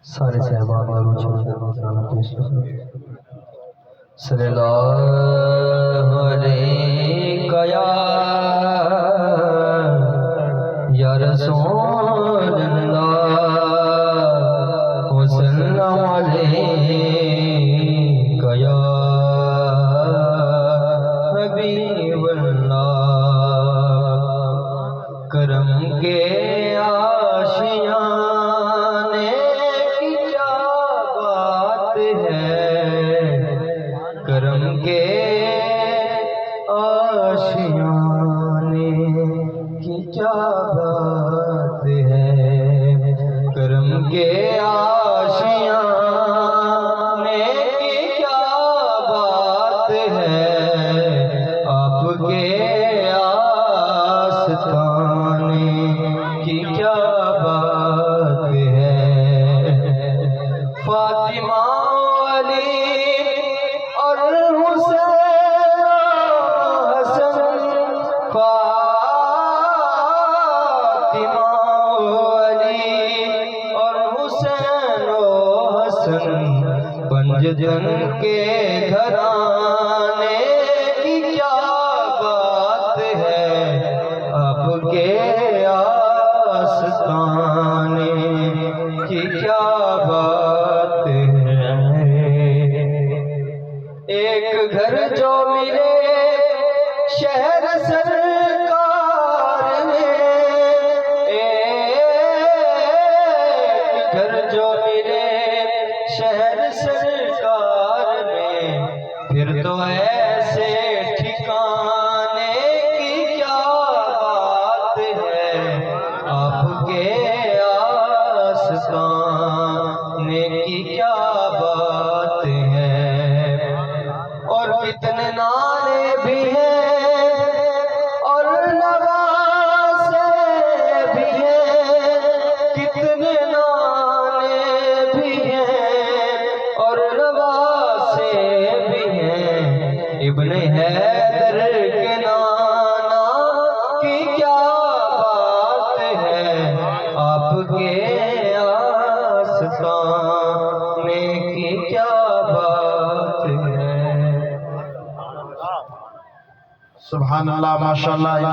سارے صحابہ درود شریف نذرانہ پیش کریں۔ صلی اللہ علیہ یا رسول اللہ وسلم علیہ یا حبیب اللہ۔ کرم کے آشیانے کی کیا بات ہے، کرم کے آشیانے کی کیا بات ہے، کرم کے آشیانے کی کیا بات ہے، آپ کے آستانے کی کیا بات ہے۔ فاطمہ علی اور حسین حسن، فاطمہ علی اور حسین حسن، پنجتن کے گھرانے کی کیا بات ہے، آپ کے آستانے کی کیا بات ہے۔ ایک گھر جو ملے شہر سرکار میں، ایک گھر جو ملے شہر سرکار میں، پھر تو ایسے ٹھکانے کی کیا بات ہے، آپ کے آستانے کی کیا بات ہے۔ اور کتنے نعرے بھی ہیں اور نوازے بھی ہیں، کتنے نعرے بھی ہیں اور نوازے بھی ہیں، ابن حیدر کے نانا کی کیا بات ہے، آپ کے آستانے کی کیا بات ہے۔ سبحان اللہ، ماشاءاللہ۔